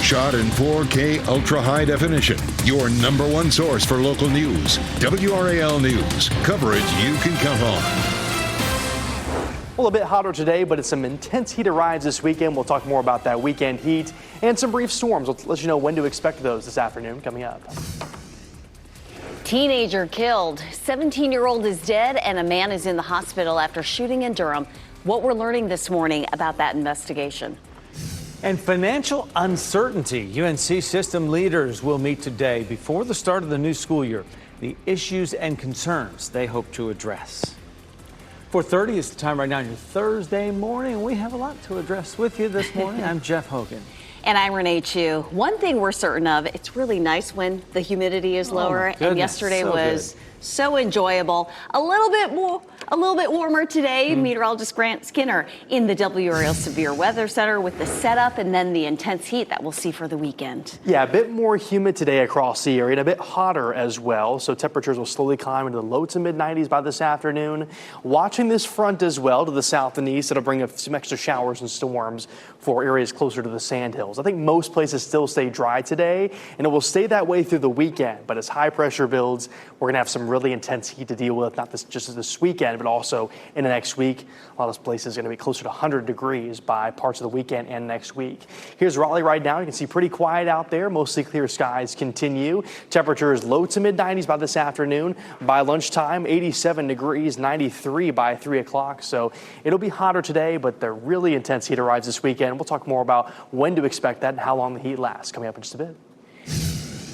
Shot in 4K ultra high definition. Your number one source for local news. WRAL News. Coverage you can count on. Well, a bit hotter today, but it's some intense heat arrives this weekend. We'll talk more about that weekend heat and some brief storms. We'll let you know when to expect those this afternoon coming up. Teenager killed. 17-year-old is dead and a man is in the hospital after shooting in Durham. What we're learning this morning about that investigation. And financial uncertainty. UNC system leaders will meet today before the start of the new school year. The issues and concerns they hope to address. 4:30 is the time right now on your Thursday morning. We have a lot to address with you this morning. I'm Jeff Hogan. And I'm Renee Chu. One thing we're certain of, it's really nice when the humidity is lower. And yesterday was so enjoyable. A little bit warmer today. Meteorologist Grant Skinner in the WRAL Severe Weather Center with the setup and then the intense heat that we'll see for the weekend. Yeah, a bit more humid today across the area and a bit hotter as well. So temperatures will slowly climb into the low to mid 90s by this afternoon. Watching this front as well to the south and east, it'll bring some extra showers and storms for areas closer to the sandhills. I think most places still stay dry today and it will stay that way through the weekend. But as high pressure builds, we're going to have some really intense heat to deal with, not just this weekend, but also in the next week. A lot of places are going to be closer to 100 degrees by parts of the weekend and next week. Here's Raleigh right now. You can see pretty quiet out there. Mostly clear skies continue. Temperatures low to mid 90s by this afternoon. By lunchtime, 87 degrees, 93 by 3 o'clock. So it'll be hotter today, but the really intense heat arrives this weekend. We'll talk more about when to expect that and how long the heat lasts coming up in just a bit.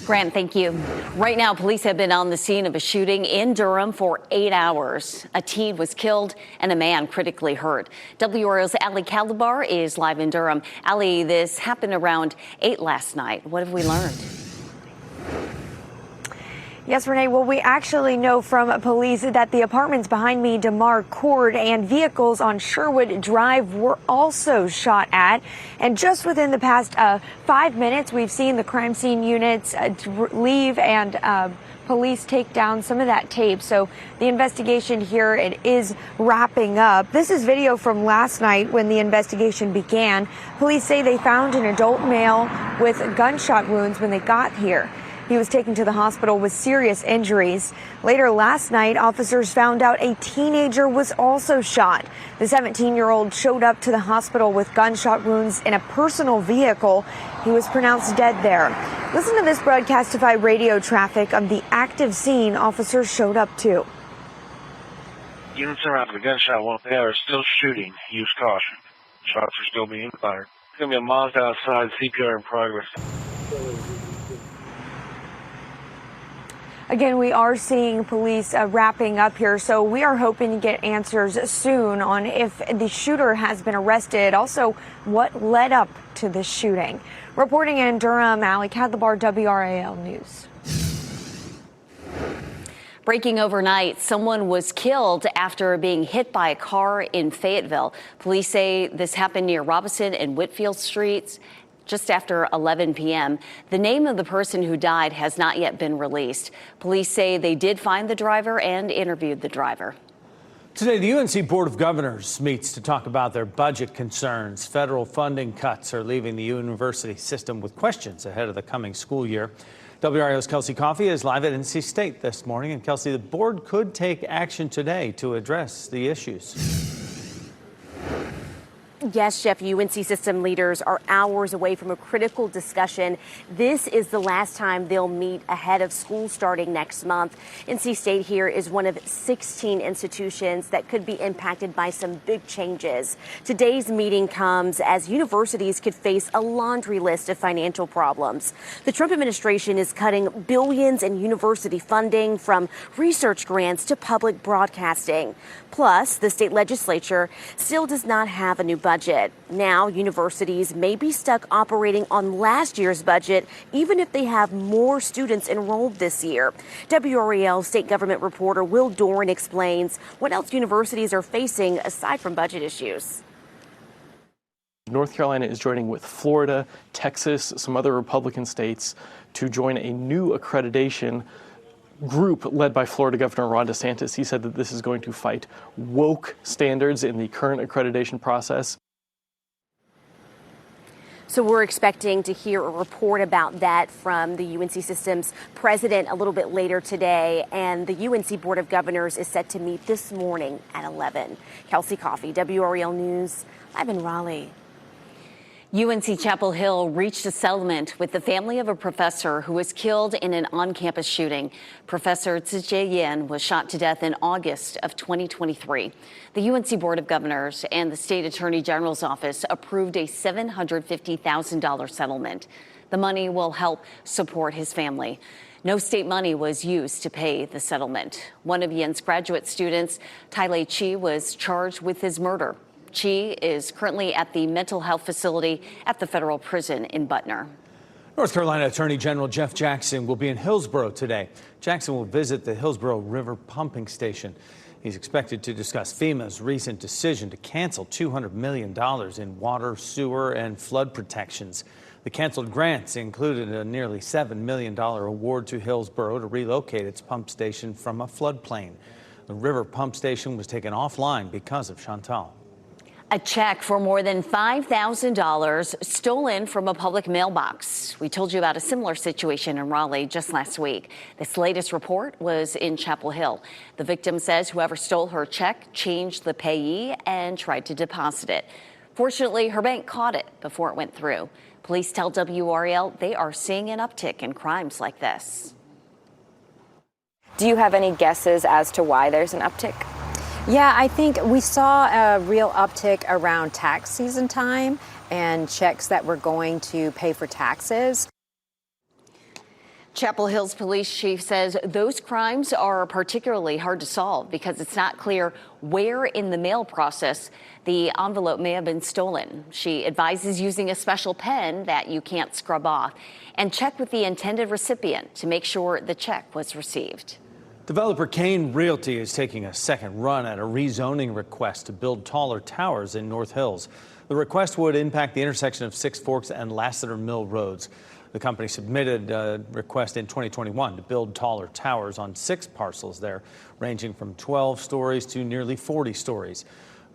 Grant, thank you. Right now, police have been on the scene of a shooting in Durham for 8 hours. A teen was killed and a man critically hurt. WRAL's Ali Calabar is live in Durham. Ali, this happened around 8 last night. What have we learned? Yes, Renee. Well, we actually know from police that the apartments behind me, DeMar Court, and vehicles on Sherwood Drive were also shot at. And just within the past 5 minutes, we've seen the crime scene units leave and police take down some of that tape. So the investigation here, it is wrapping up. This is video from last night when the investigation began. Police say they found an adult male with gunshot wounds when they got here. He was taken to the hospital with serious injuries. Later last night, officers found out a teenager was also shot. The 17-year-old showed up to the hospital with gunshot wounds in a personal vehicle. He was pronounced dead there. Listen to this broadcastify radio traffic of the active scene officers showed up to. Units around the gunshot wound, they are still shooting. Use caution. Shots are still being fired. It's going to be a Mazda outside, CPR in progress. Again, we are seeing police wrapping up here, so we are hoping to get answers soon on if the shooter has been arrested. Also, what led up to this shooting. Reporting in Durham, Ali Calabar, WRAL News. Breaking overnight, someone was killed after being hit by a car in Fayetteville. Police say this happened near Robinson and Whitfield Streets just after 11 p.m. The name of the person who died has not yet been released. Police say they did find the driver and interviewed the driver. Today, the UNC Board of Governors meets to talk about their budget concerns. Federal funding cuts are leaving the university system with questions ahead of the coming school year. WRAL's Kelsey Coffey is live at NC State this morning. And Kelsey, the board could take action today to address the issues. Yes, Jeff, UNC system leaders are hours away from a critical discussion. This is the last time they'll meet ahead of school starting next month. NC State here is one of 16 institutions that could be impacted by some big changes. Today's meeting comes as universities could face a laundry list of financial problems. The Trump administration is cutting billions in university funding, from research grants to public broadcasting. Plus, the state legislature still does not have a new budget. Now, universities may be stuck operating on last year's budget, even if they have more students enrolled this year. WRAL state government reporter Will Doran explains what else universities are facing aside from budget issues. North Carolina is joining with Florida, Texas, some other Republican states to join a new accreditation group led by Florida Governor Ron DeSantis. He said that this is going to fight woke standards in the current accreditation process. So we're expecting to hear a report about that from the UNC System's president a little bit later today. And the UNC Board of Governors is set to meet this morning at 11. Kelsey Coffey, WRAL News, live in Raleigh. UNC Chapel Hill reached a settlement with the family of a professor who was killed in an on-campus shooting. Professor Tzu Yin was shot to death in August of 2023. The UNC Board of Governors and the State Attorney General's office approved a $750,000 settlement. The money will help support his family. No state money was used to pay the settlement. One of Yin's graduate students, Tylay Chi, was charged with his murder. Chi is currently at the mental health facility at the federal prison in Butner. North Carolina Attorney General Jeff Jackson will be in Hillsborough today. Jackson will visit the Hillsborough River pumping station. He's expected to discuss FEMA's recent decision to cancel $200 million in water, sewer, and flood protections. The canceled grants included a nearly $7 million award to Hillsborough to relocate its pump station from a floodplain. The river pump station was taken offline because of Chantal. A check for more than $5,000 stolen from a public mailbox. We told you about a similar situation in Raleigh just last week. This latest report was in Chapel Hill. The victim says whoever stole her check changed the payee and tried to deposit it. Fortunately, her bank caught it before it went through. Police tell WRAL they are seeing an uptick in crimes like this. Do you have any guesses as to why there's an uptick? Yeah, I think we saw a real uptick around tax season time and checks that were going to pay for taxes. Chapel Hill's police chief says those crimes are particularly hard to solve because it's not clear where in the mail process the envelope may have been stolen. She advises using a special pen that you can't scrub off and check with the intended recipient to make sure the check was received. Developer Kane Realty is taking a second run at a rezoning request to build taller towers in North Hills. The request would impact the intersection of Six Forks and Lassiter Mill Roads. The company submitted a request in 2021 to build taller towers on 6 parcels there, ranging from 12 stories to nearly 40 stories.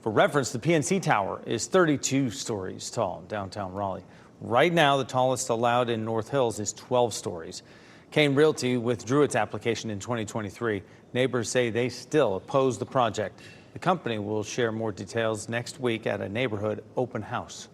For reference, the PNC Tower is 32 stories tall in downtown Raleigh. Right now, the tallest allowed in North Hills is 12 stories. Kane Realty withdrew its application in 2023. Neighbors say they still oppose the project. The company will share more details next week at a neighborhood open house.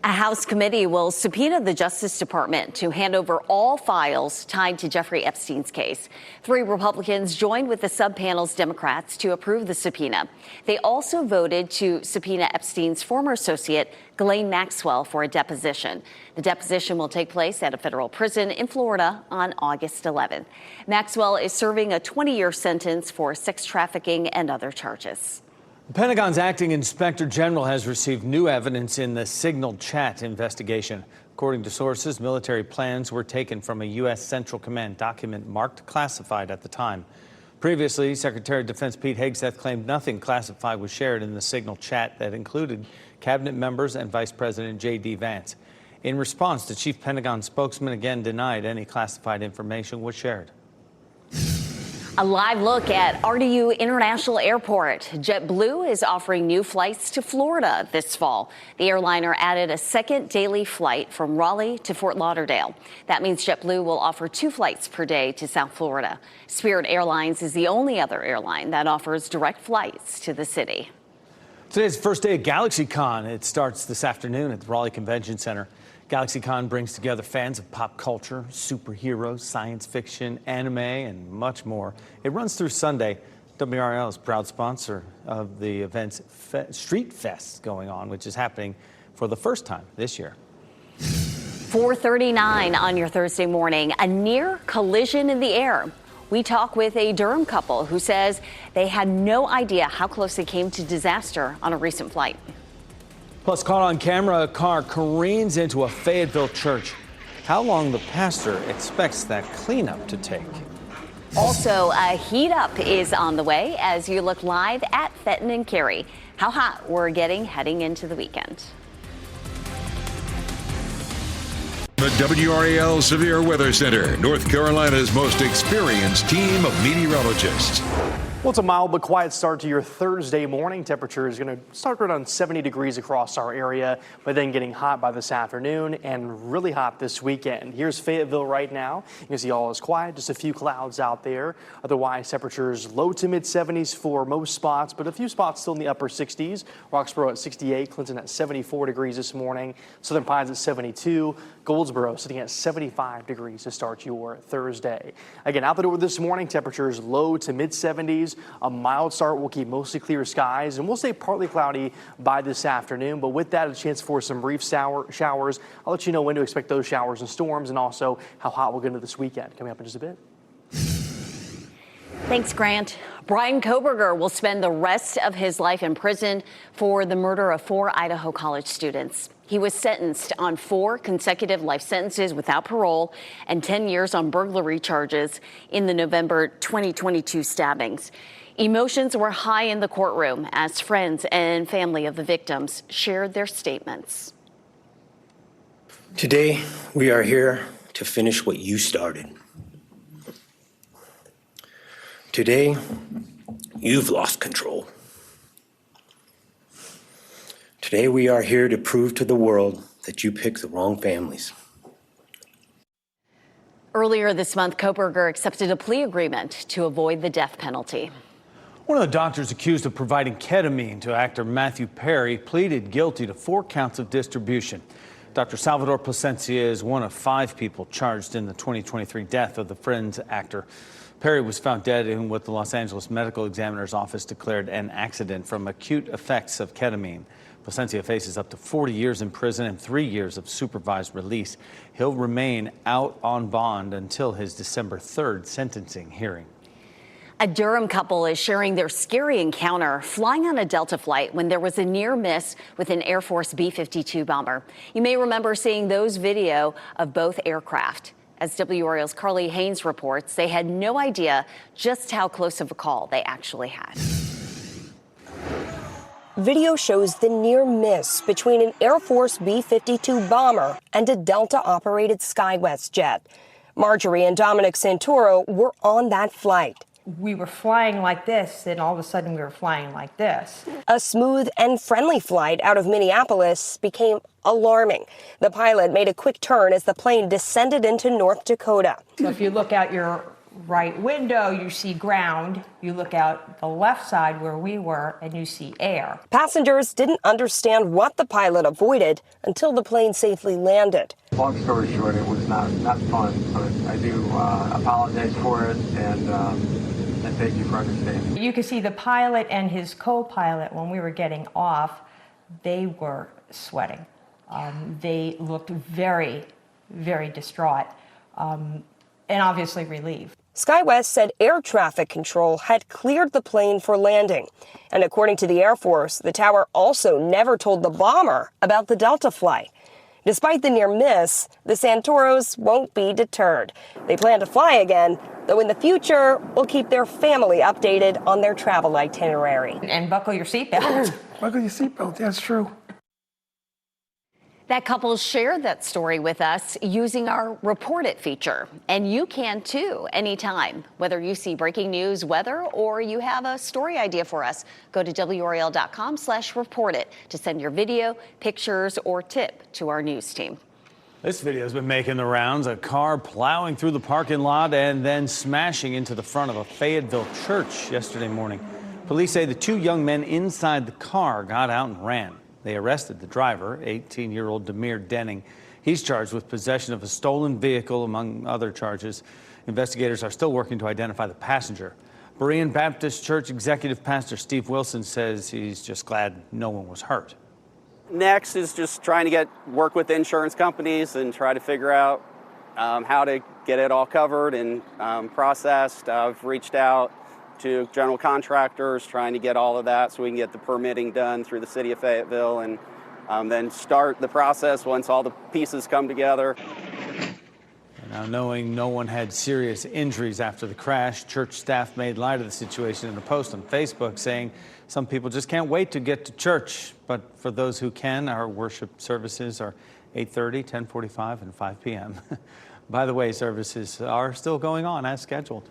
A House committee will subpoena the Justice Department to hand over all files tied to Jeffrey Epstein's case. 3 Republicans joined with the subpanel's Democrats to approve the subpoena. They also voted to subpoena Epstein's former associate, Ghislaine Maxwell, for a deposition. The deposition will take place at a federal prison in Florida on August 11th. Maxwell is serving a 20-year sentence for sex trafficking and other charges. The Pentagon's acting inspector general has received new evidence in the Signal Chat investigation. According to sources, military plans were taken from a U.S. Central Command document marked classified at the time. Previously, Secretary of Defense Pete Hegseth claimed nothing classified was shared in the Signal Chat that included cabinet members and Vice President J.D. Vance. In response, the chief Pentagon spokesman again denied any classified information was shared. A live look at RDU International Airport. JetBlue is offering new flights to Florida this fall. The airliner added a second daily flight from Raleigh to Fort Lauderdale. That means JetBlue will offer 2 flights per day to South Florida. Spirit Airlines is the only other airline that offers direct flights to the city. Today's the first day of GalaxyCon. It starts this afternoon at the Raleigh Convention Center. GalaxyCon brings together fans of pop culture, superheroes, science fiction, anime, and much more. It runs through Sunday. WRAL is a proud sponsor of the event's Street Fest going on, which is happening for the first time this year. 4:39 on your Thursday morning, a near collision in the air. We talk with a Durham couple who says they had no idea how close they came to disaster on a recent flight. Plus, caught on camera, a car careens into a Fayetteville church. How long the pastor expects that cleanup to take. Also, a heat up is on the way as you look live at Fenton and Cary. How hot we're getting heading into the weekend. The WRAL Severe Weather Center, North Carolina's most experienced team of meteorologists. Well, it's a mild but quiet start to your Thursday morning. Temperature is going to start around 70 degrees across our area, but then getting hot by this afternoon and really hot this weekend. Here's Fayetteville right now. You can see all is quiet, just a few clouds out there. Otherwise, temperatures low to mid 70s for most spots, but a few spots still in the upper 60s. Roxborough at 68, Clinton at 74 degrees this morning, Southern Pines at 72, Goldsboro sitting at 75 degrees to start your Thursday. Again, out the door this morning, temperatures low to mid 70s. A mild start will keep mostly clear skies, and we'll stay partly cloudy by this afternoon. But with that, a chance for some brief showers. I'll let you know when to expect those showers and storms, and also how hot we'll get into this weekend coming up in just a bit. Thanks, Grant. Brian Koberger will spend the rest of his life in prison for the murder of 4 Idaho college students. He was sentenced on 4 consecutive life sentences without parole and 10 years on burglary charges in the November 2022 stabbings. Emotions were high in the courtroom as friends and family of the victims shared their statements. Today, we are here to finish what you started. Today, you've lost control. Today, we are here to prove to the world that you picked the wrong families. Earlier this month, Koberger accepted a plea agreement to avoid the death penalty. One of the doctors accused of providing ketamine to actor Matthew Perry pleaded guilty to 4 counts of distribution. Dr. Salvador Plasencia is one of 5 people charged in the 2023 death of the Friends actor. Perry was found dead in what the Los Angeles Medical Examiner's Office declared an accident from acute effects of ketamine. Plasencia faces up to 40 years in prison and 3 years of supervised release. He'll remain out on bond until his December 3rd sentencing hearing. A Durham couple is sharing their scary encounter flying on a Delta flight when there was a near miss with an Air Force B-52 bomber. You may remember seeing those video of both aircraft. As WRAL's Carly Haynes reports, they had no idea just how close of a call they actually had. Video shows the near miss between an Air Force B-52 bomber and a Delta-operated SkyWest jet. Marjorie and Dominic Santoro were on that flight. We were flying like this, and all of a sudden we were flying like this. A smooth and friendly flight out of Minneapolis became alarming. The pilot made a quick turn as the plane descended into North Dakota. So if you look out your right window, you see ground. You look out the left side where we were, and you see air. Passengers didn't understand what the pilot avoided until the plane safely landed. Long story short, it was not fun, but I do apologize for it, and thank you for understanding. You could see the pilot and his co-pilot, when we were getting off, they were sweating. They looked very, very distraught, and obviously relieved. SkyWest said air traffic control had cleared the plane for landing. And according to the Air Force, the tower also never told the bomber about the Delta flight. Despite the near miss, the Santoros won't be deterred. They plan to fly again, though in the future will keep their family updated on their travel itinerary. And buckle your seatbelt. Buckle your seatbelt, that's true. That couple shared that story with us using our Report It feature. And you can too, anytime. Whether you see breaking news, weather, or you have a story idea for us, go to WRAL.com/reportit to send your video, pictures, or tip to our news team. This video has been making the rounds. A car plowing through the parking lot and then smashing into the front of a Fayetteville church yesterday morning. Police say the 2 young men inside the car got out and ran. They arrested the driver, 18-year-old Demir Denning. He's charged with possession of a stolen vehicle, among other charges. Investigators are still working to identify the passenger. Berean Baptist Church Executive Pastor Steve Wilson says he's just glad no one was hurt. Next is just trying to work with insurance companies and try to figure out how to get it all covered and processed. I've reached out to general contractors, trying to get all of that so we can get the permitting done through the city of Fayetteville and then start the process once all the pieces come together. Now, knowing no one had serious injuries after the crash, church staff made light of the situation in a post on Facebook saying some people just can't wait to get to church. But for those who can, our worship services are 8:30, 10:45, and 5 p.m. By the way, services are still going on as scheduled.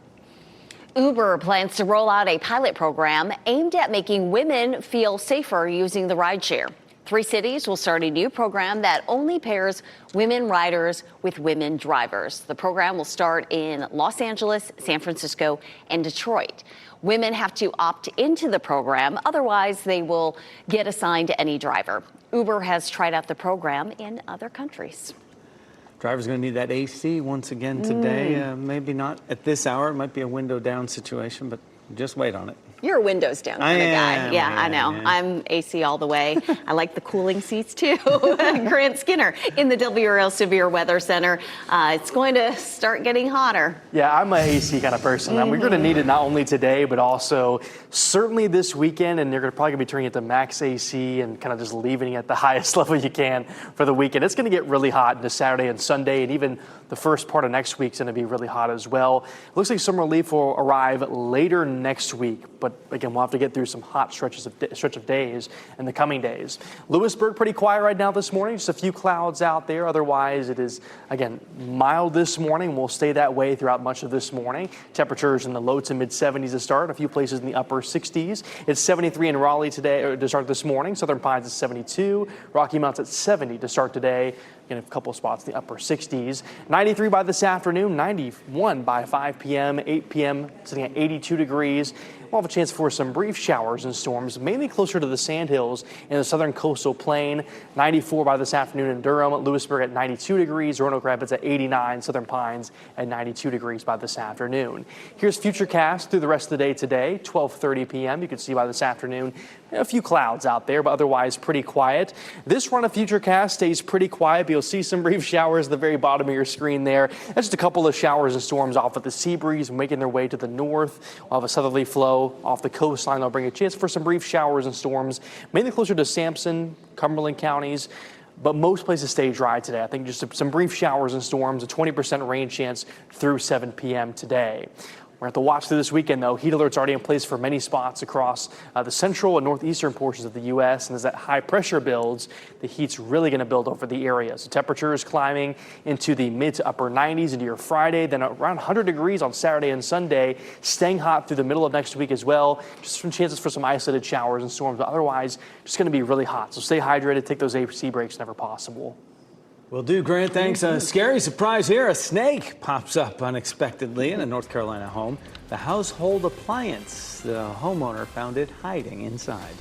Uber plans to roll out a pilot program aimed at making women feel safer using the rideshare. 3 cities will start a new program that only pairs women riders with women drivers. The program will start in Los Angeles, San Francisco, and Detroit. Women have to opt into the program, otherwise they will get assigned to any driver. Uber has tried out the program in other countries. Driver's going to need that AC once again today. Maybe not at this hour. It might be a window down situation, but just wait on it. You're a windows down kind of guy. Yeah, I know. Yeah. I'm AC all the way. I like the cooling seats too. Grant Skinner in the WRAL Severe Weather Center. It's going to start getting hotter. Yeah, I'm an AC kind of person. We're going to need it not only today, but also certainly this weekend. And you're probably going to be turning it to max AC and kind of just leaving it at the highest level you can for the weekend. It's going to get really hot into Saturday and Sunday, and even the first part of next week's going to be really hot as well. It looks like some relief will arrive later next week, but again, we'll have to get through some hot stretch of days in the coming days. Lewisburg, pretty quiet right now this morning. Just a few clouds out there. Otherwise, it is, again, mild this morning. We'll stay that way throughout much of this morning. Temperatures in the low to mid 70s to start. A few places in the upper 60s. It's 73 in Raleigh today, or to start this morning. Southern Pines at 72. Rocky Mounts at 70 to start today. Again, a couple of spots in the upper 60s. 93 by this afternoon. 91 by 5 p.m. 8 p.m. sitting at 82 degrees. We'll have a chance for some brief showers and storms, mainly closer to the Sandhills in the southern coastal plain. 94 by this afternoon in Durham, Lewisburg at 92 degrees, Roanoke Rapids at 89, Southern Pines at 92 degrees by this afternoon. Here's Futurecast through the rest of the day today, 12:30 p.m. You can see by this afternoon a few clouds out there, but otherwise pretty quiet. This run of Futurecast stays pretty quiet, but you'll see some brief showers at the very bottom of your screen there. That's just a couple of showers and storms off of the sea breeze making their way to the north. We'll have a southerly flow off the coastline. That'll bring a chance for some brief showers and storms, mainly closer to Sampson, Cumberland counties. But most places stay dry today. I think just some brief showers and storms, a 20% rain chance through 7 p.m. today. We're going to have to watch through this weekend, though. Heat alerts already in place for many spots across the central and northeastern portions of the U.S. And as that high pressure builds, the heat's really going to build over the area. So temperatures climbing into the mid to upper 90s into your Friday, then around 100 degrees on Saturday and Sunday, staying hot through the middle of next week as well. Just some chances for some isolated showers and storms, but otherwise just going to be really hot. So stay hydrated, take those AC breaks whenever possible. Will do, Grant. Thanks. A scary surprise here. A snake pops up unexpectedly in a North Carolina home. The household appliance. The homeowner found it hiding inside.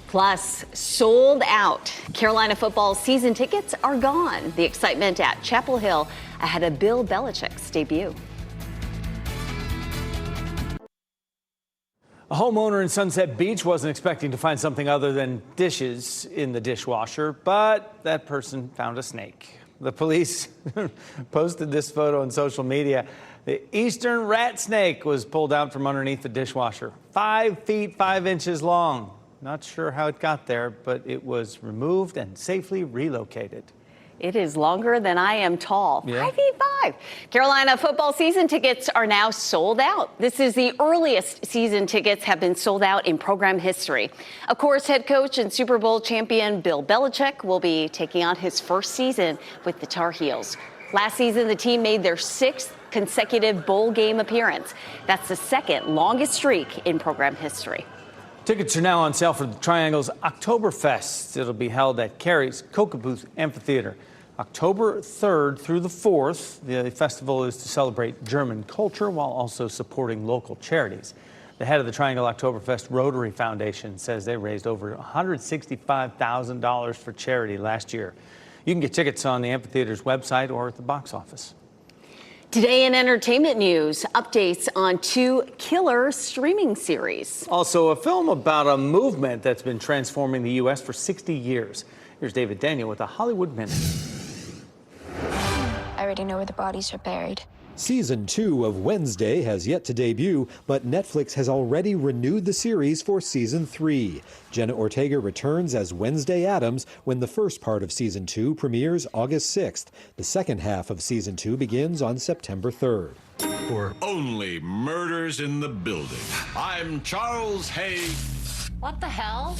Plus, sold out. Carolina football season tickets are gone. The excitement at Chapel Hill ahead of Bill Belichick's debut. A homeowner in Sunset Beach wasn't expecting to find something other than dishes in the dishwasher, but that person found a snake. The police posted this photo on social media. The eastern rat snake was pulled out from underneath the dishwasher, 5 feet 5 inches long. Not sure how it got there, but it was removed and safely relocated. It is longer than I am tall. Yeah. 5'5". Carolina football season tickets are now sold out. This is the earliest season tickets have been sold out in program history. Of course, head coach and Super Bowl champion Bill Belichick will be taking on his first season with the Tar Heels. Last season, the team made their 6th consecutive bowl game appearance. That's the second longest streak in program history. Tickets are now on sale for the Triangle's Oktoberfest. It'll be held at Cary's Kokobuth Amphitheater. October 3rd through the 4th, the festival is to celebrate German culture while also supporting local charities. The head of the Triangle Oktoberfest Rotary Foundation says they raised over $165,000 for charity last year. You can get tickets on the amphitheater's website or at the box office. Today in entertainment news, updates on 2 killer streaming series. Also, a film about a movement that's been transforming the U.S. for 60 years. Here's David Daniel with a Hollywood Minute. I already know where the bodies are buried. Season 2 of Wednesday has yet to debut, but Netflix has already renewed the series for Season 3. Jenna Ortega returns as Wednesday Addams when the first part of Season 2 premieres August 6th. The second half of Season 2 begins on September 3rd. For Only Murders in the Building, I'm Charles Hay. What the hell?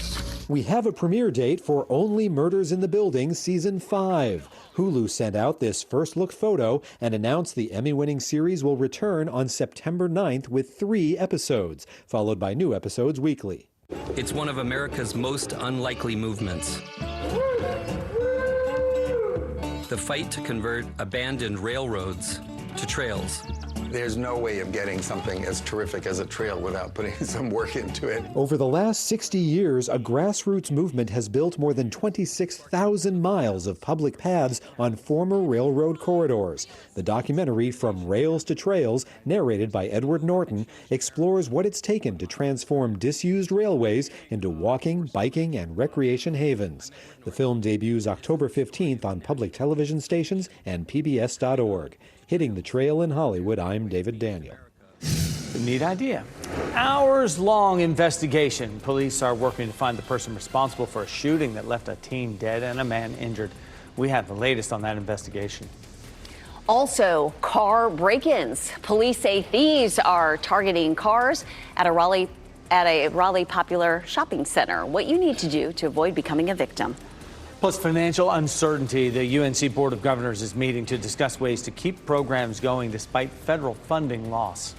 We have a premiere date for Only Murders in the Building Season 5. Hulu sent out this first look photo and announced the Emmy-winning series will return on September 9th with 3 episodes, followed by new episodes weekly. It's one of America's most unlikely movements. The fight to convert abandoned railroads to trails. There's no way of getting something as terrific as a trail without putting some work into it. Over the last 60 years, a grassroots movement has built more than 26,000 miles of public paths on former railroad corridors. The documentary From Rails to Trails, narrated by Edward Norton, explores what it's taken to transform disused railways into walking, biking, and recreation havens. The film debuts October 15th on public television stations and PBS.org. Hitting the trail in Hollywood, I'm David Daniel. Neat idea. Hours-long investigation. Police are working to find the person responsible for a shooting that left a teen dead and a man injured. We have the latest on that investigation. Also, car break-ins. Police say thieves are targeting cars at a Raleigh popular shopping center. What you need to do to avoid becoming a victim. Plus financial uncertainty. The UNC Board of Governors is meeting to discuss ways to keep programs going despite federal funding loss.